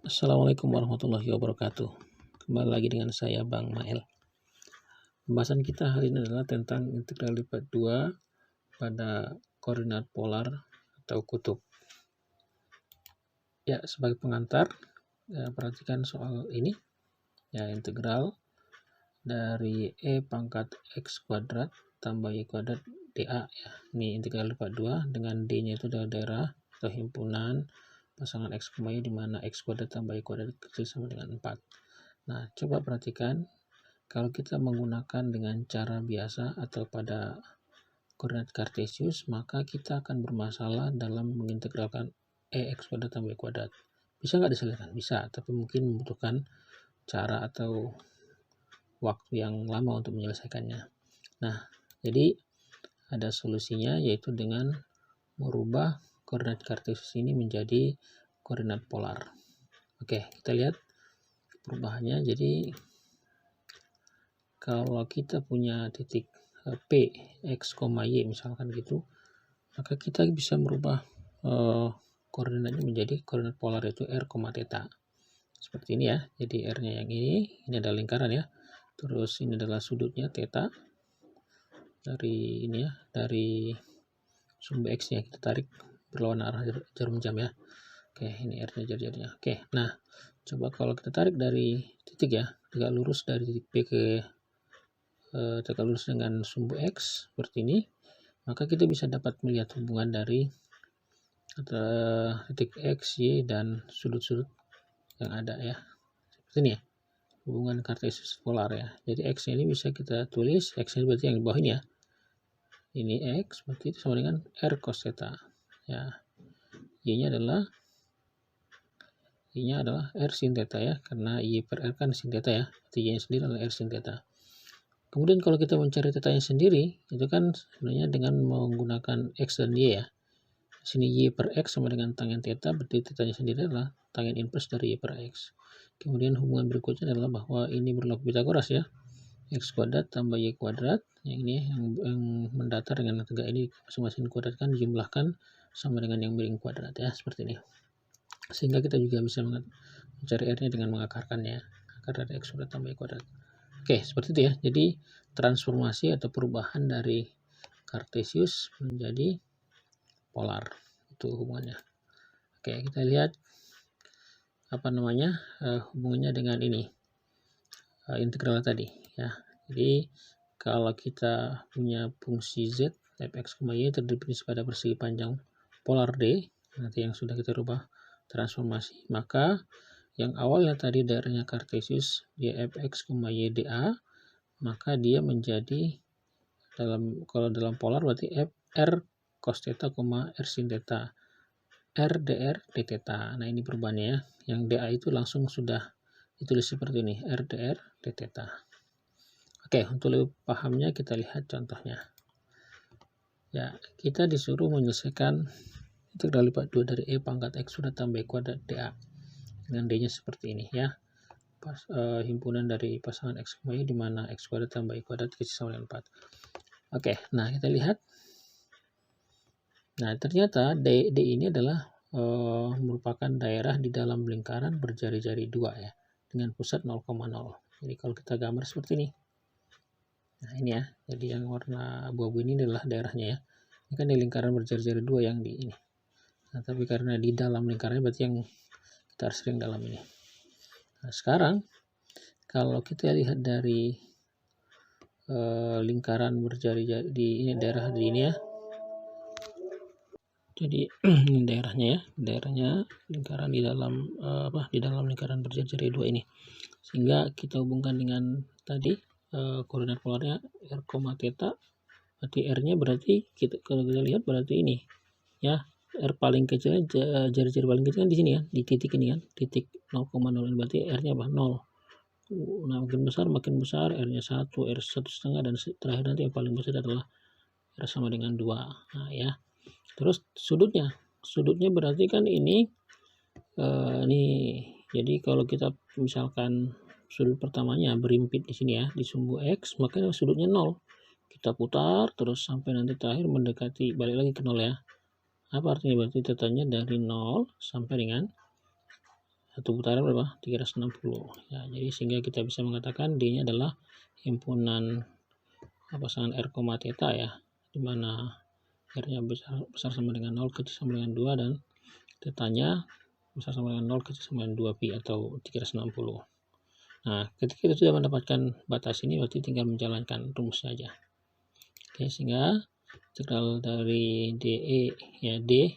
Assalamualaikum warahmatullahi wabarakatuh. Kembali lagi dengan saya Bang Mael. Pembahasan kita hari ini adalah tentang integral lipat 2 pada koordinat polar atau kutub. Ya, sebagai pengantar, perhatikan soal ini. Ya, integral dari E pangkat X kuadrat tambah Y kuadrat dA. Ya. Ini integral lipat 2 dengan D-nya itu adalah daerah atau himpunan pasangan X, Y di mana X kuadrat tambah Y kuadrat kecil sama dengan 4. Nah, coba perhatikan kalau kita menggunakan dengan cara biasa atau pada koordinat kartesius, maka kita akan bermasalah dalam mengintegralkan X kuadrat tambah Y kuadrat. Bisa nggak diselesaikan? Bisa, tapi mungkin membutuhkan cara atau waktu yang lama untuk menyelesaikannya. Nah, jadi ada solusinya, yaitu dengan merubah koordinat kartesius ini menjadi koordinat polar. Oke, kita lihat perubahannya. Jadi kalau kita punya titik P, X, Y misalkan gitu, maka kita bisa merubah koordinatnya menjadi koordinat polar, yaitu R, theta. Seperti ini ya. Jadi R-nya yang ini adalah lingkaran ya. Terus ini adalah sudutnya theta. Dari ini ya, dari sumbu X-nya kita tarik berlawan arah jarum jam ya. Oke, ini R-nya jadinya. Oke, nah coba kalau kita tarik dari titik ya, tegak lurus dari titik P ke tegak lurus dengan sumbu X seperti ini, maka kita bisa dapat melihat hubungan dari titik X, Y, dan sudut-sudut yang ada ya. Seperti ini ya, hubungan kartesius polar ya. Jadi X ini bisa kita tulis, X ini berarti yang di bawah ini ya. Ini X berarti itu sama dengan R cos theta ya. Y-nya adalah R sin theta ya, karena Y per R kan sin theta ya. Jadi Y-nya sendiri adalah R sin theta. Kemudian kalau kita mencari theta-nya sendiri, itu kan sebenarnya dengan menggunakan X dan Y ya. Sini Y per X sama dengan tangen theta, berarti theta-nya sendiri adalah tangen inverse dari Y per X. Kemudian hubungan berikutnya adalah bahwa ini berlaku Pitagoras ya. X kuadrat tambah Y kuadrat, yang ini yang mendatar dengan tegak ini masing-masing kuadratkan, jumlahkan sama dengan yang miring kuadrat ya, seperti ini. Sehingga kita juga bisa mencari R-nya dengan mengakarkannya, akar dari X kuadrat tambah Y kuadrat. Oke, seperti itu ya. Jadi transformasi atau perubahan dari kartesius menjadi polar, itu hubungannya. Oke, kita lihat hubungannya dengan ini integral tadi ya. Jadi kalau kita punya fungsi z fx, y terdiri pada persegi panjang polar D, nanti yang sudah kita rubah transformasi, maka yang awalnya tadi daerahnya kartesius dia fx, y dA, maka dia menjadi kalau dalam polar berarti r cos theta, r sin theta, r dr d theta. Nah, ini perubahannya ya. Yang dA itu langsung sudah ditulis seperti ini, r dr d theta. Oke, untuk lebih pahamnya kita lihat contohnya. Ya, kita disuruh menyelesaikan integral lipat 2 dari E pangkat X sudah tambah Y kuadrat dA. Dengan D-nya seperti ini ya. Himpunan dari pasangan X, Y di mana X kuadrat tambah Y kuadrat kecil sama dengan 4. Oke, nah kita lihat. Nah, ternyata D ini adalah merupakan daerah di dalam lingkaran berjari-jari 2 ya, dengan pusat 0,0. Jadi kalau kita gambar seperti ini. Nah, ini ya. Jadi yang warna abu-abu ini adalah daerahnya ya. Ini kan di lingkaran berjari-jari 2 yang di ini. Nah, tapi karena di dalam lingkarannya berarti yang kita harus sering dalam ini. Nah, sekarang kalau kita lihat dari lingkaran berjari-jari di ini, daerah di ini ya. Jadi ini daerahnya ya, daerahnya lingkaran di dalam di dalam lingkaran berjari-jari 2 ini. Sehingga kita hubungkan dengan tadi koordinat polarnya r, theta, berarti R-nya berarti kalau kita lihat berarti ini ya, R paling kecilnya jari-jari paling kecil kan di sini ya, di titik ini kan, titik 0,0, berarti R-nya apa? 0. Nah, makin besar R-nya 1, R 1,5, dan terakhir nanti yang paling besar adalah R sama dengan 2. Nah ya, terus sudutnya berarti kan ini jadi kalau kita misalkan sudut pertamanya berimpit di sini ya, di sumbu X, maka sudutnya 0. Kita putar terus sampai nanti terakhir mendekati balik lagi ke 0 ya. Apa artinya? Berarti tetanya dari 0 sampai dengan Satu putaran berapa? 360. Ya, jadi sehingga kita bisa mengatakan D-nya adalah himpunan pasangan R, theta ya, di mana R-nya besar sama dengan 0, kecil sama dengan 2, dan theta-nya besar sama dengan 0, kecil sama dengan 2pi atau 360. Nah, ketika kita sudah mendapatkan batas ini, berarti tinggal menjalankan rumusnya aja. Oke, sehingga integral dari DE ya D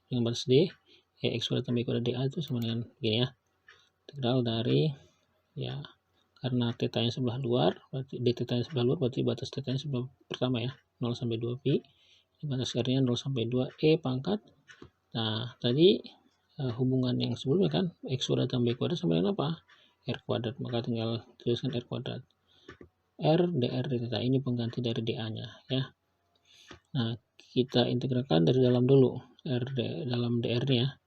dengan batas D, x kuadrat tambah y kuadrat dA itu sama dengan begini ya. Integral dari ya, karena theta-nya sebelah luar, berarti d theta-nya sebelah luar, berarti batas theta-nya sebelah pertama ya, 0 sampai 2pi. Batas R-nya 0 sampai 2 E pangkat. Nah, tadi hubungan yang sebelumnya kan x kuadrat tambah y kuadrat sama dengan apa? R kuadrat, maka tinggal tuliskan R kuadrat. R dr theta, ini pengganti dari dA-nya ya. Nah, kita integralkan dari dalam dulu, dalam dr-nya,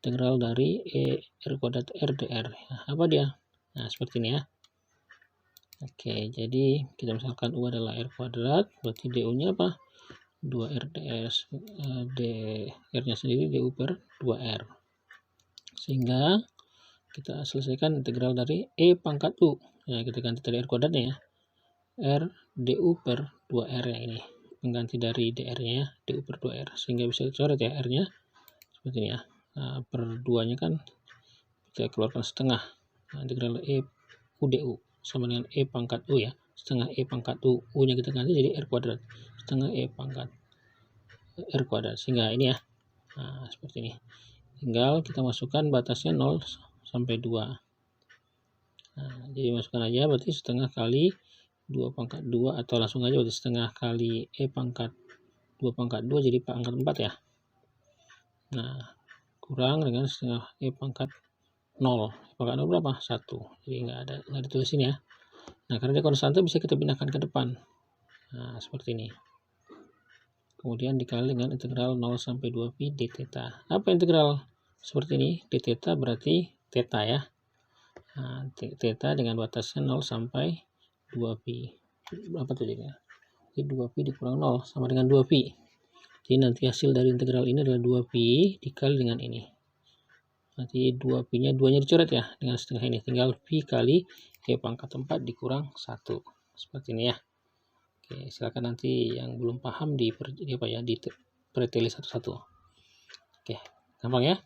integral dari E R kuadrat R dr. Nah, apa dia? Nah, seperti ini ya. Oke, jadi kita misalkan U adalah R kuadrat, berarti DU-nya apa? 2R ds, dr-nya sendiri DU per 2R. Sehingga kita selesaikan integral dari E pangkat U. Ya, kita ganti dari R kuadratnya ya. R DU per 2R ya, ini pengganti dari dr-nya ya, DU per 2R, sehingga bisa dicoret ya R-nya seperti ini ya. Nah, per 2-nya kan kita keluarkan setengah. Nah, integral E U DU sama dengan E pangkat U ya, setengah E pangkat U, U-nya kita ganti jadi R kuadrat, setengah E pangkat R kuadrat, sehingga ini ya. Nah, seperti ini. Tinggal kita masukkan batasnya 0 sampai 2. Nah, jadi masukkan aja, berarti setengah kali 2 pangkat 2, atau langsung aja berarti setengah kali E pangkat 2 pangkat 2 jadi pangkat 4 ya. Nah, kurang dengan setengah E pangkat 0. Pangkat 0 berapa? 1. Jadi nggak ditulis ini ya. Nah, karena dia konstanta bisa kita pindahkan ke depan. Nah, seperti ini. Kemudian dikali dengan integral 0 sampai 2pi d theta. Apa integral seperti ini? D theta berarti theta ya. Nah, theta dengan batasnya 0 sampai 2pi. Berapa tuh jadinya? Jadi 2pi dikurang 0 sama dengan 2pi. Jadi nanti hasil dari integral ini adalah 2pi dikali dengan ini. Nanti 2pi-nya 2-nya dicoret ya dengan setengah ini. Tinggal pi kali E pangkat 4 dikurang 1. Seperti ini ya. Oke, silakan nanti yang belum paham preteli satu-satu. Oke, gampang ya.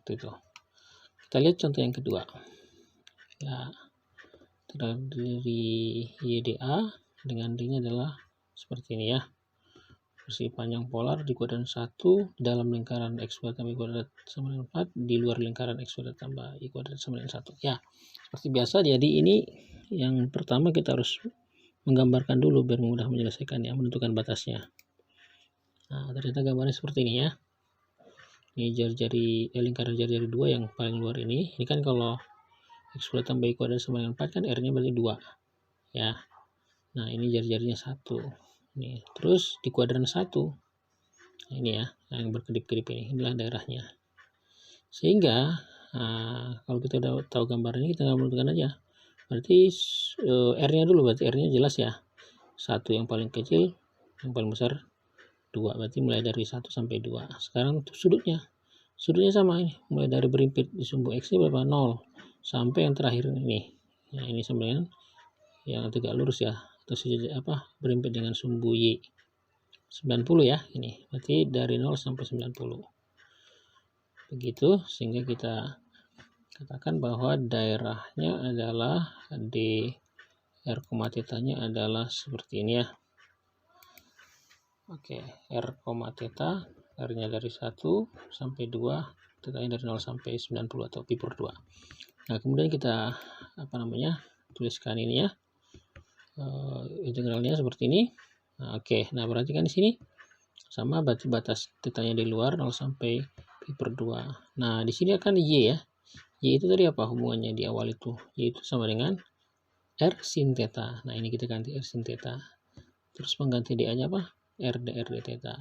Seperti itu. Kita lihat contoh yang kedua. Ya, dari YDA dengan D-nya adalah seperti ini ya. Persegi panjang polar di kuadran 1 dalam lingkaran x kuadrat tambah y kuadrat sama dengan 4, di luar lingkaran x kuadrat tambah y kuadrat sama dengan 1. Ya, seperti biasa, jadi ini yang pertama kita harus menggambarkan dulu biar mudah menyelesaikan ya, menentukan batasnya. Nah, ternyata gambarnya seperti ini ya. Ini lingkaran jari-jari 2 yang paling luar ini. Ini kan kalau x kuadrat tambah y kuadrat sama dengan 4 kan R-nya berarti 2 ya. Nah, ini jari-jarinya 1. Nih, terus di kuadran 1. Nah, ini ya, yang berkedip-kedip inilah daerahnya. Sehingga kalau kita udah tahu gambar ini, kita menentukan aja. Berarti R-nya dulu, berarti R-nya jelas ya. 1 yang paling kecil, yang paling besar 2. Berarti mulai dari 1 sampai 2. Sekarang untuk sudutnya sama ini. Mulai dari berimpit di sumbu X-nya berapa? 0. Sampai yang terakhir ini. Ya, ini sama dengan yang tegak lurus ya. Atau berimpit dengan sumbu Y. 90 ya. Ini. Berarti dari 0 sampai 90. Begitu, sehingga kita katakan bahwa daerahnya adalah D R, theta-nya adalah seperti ini ya. Oke, R, theta, R-nya dari 1 sampai 2, theta-nya dari 0 sampai 90 atau pi per 2. Nah, kemudian kita tuliskan ini ya. Integralnya seperti ini. Nah, oke, nah perhatikan di sini sama, berarti batas theta-nya di luar 0 sampai pi per 2. Nah, di sini akan Y ya. Y itu tadi apa hubungannya di awal itu? Y itu sama dengan R sin theta. Nah, ini kita ganti R sin theta. Terus pengganti dA-nya apa? R dr d theta.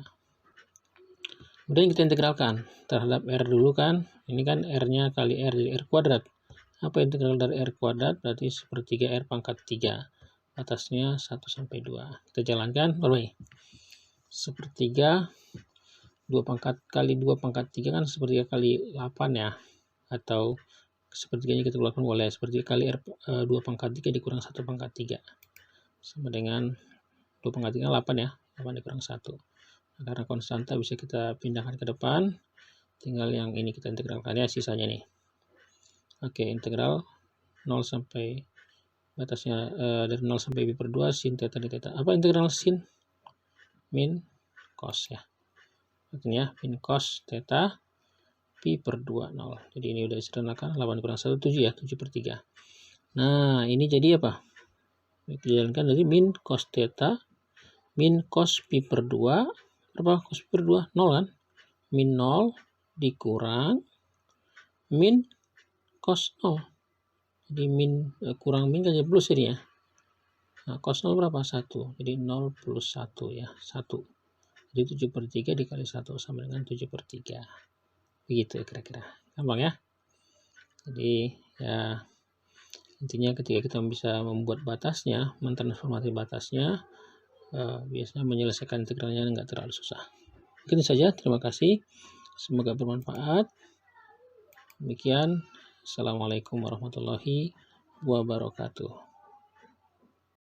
Kemudian kita integralkan terhadap R dulu kan. Ini kan R-nya kali R jadi R kuadrat. Apa integral dari R kuadrat? Berarti sepertiga R pangkat 3. Batasnya 1 sampai 2. Kita jalankan berapa ini? Sepertiga 2 pangkat kali 2 pangkat 3 kan sepertiga kali 8 ya. Atau sepertiganya kita keluarkan boleh. Seperti kali 2 pangkat 3 dikurang 1 pangkat 3. Sama dengan 2 pangkat 3 8 ya. 8 dikurang 1. Nah, karena konstanta bisa kita pindahkan ke depan. Tinggal yang ini kita integralkan ya sisanya nih. Oke, integral 0 sampai batasnya dari 0 sampai pi per 2 sin theta di theta. Apa integral sin? Min cos ya. Artinya min cos theta pi per 2 0. Jadi ini udah disederhanakan 8 kurang 1 7 ya, 7 per 3. Nah, ini jadi apa? Dijalankan dari min cos theta min cos pi per 2. Berapa cos pi per 2? 0 kan? Min 0 dikurang min cos 0. Jadi min kurang min kan jadi plus ini ya. Nah, cos 0 berapa? 1. Jadi 0 plus 1 ya, 1. Jadi 7 per 3 dikali 1 sama dengan 7 per 3. Begitu kira-kira. Gampang ya. Jadi ya intinya ketika kita bisa membuat batasnya, mentransformasi batasnya, biasanya menyelesaikan integralnya nggak terlalu susah. Mungkin saja, terima kasih. Semoga bermanfaat. Demikian. Assalamualaikum warahmatullahi wabarakatuh.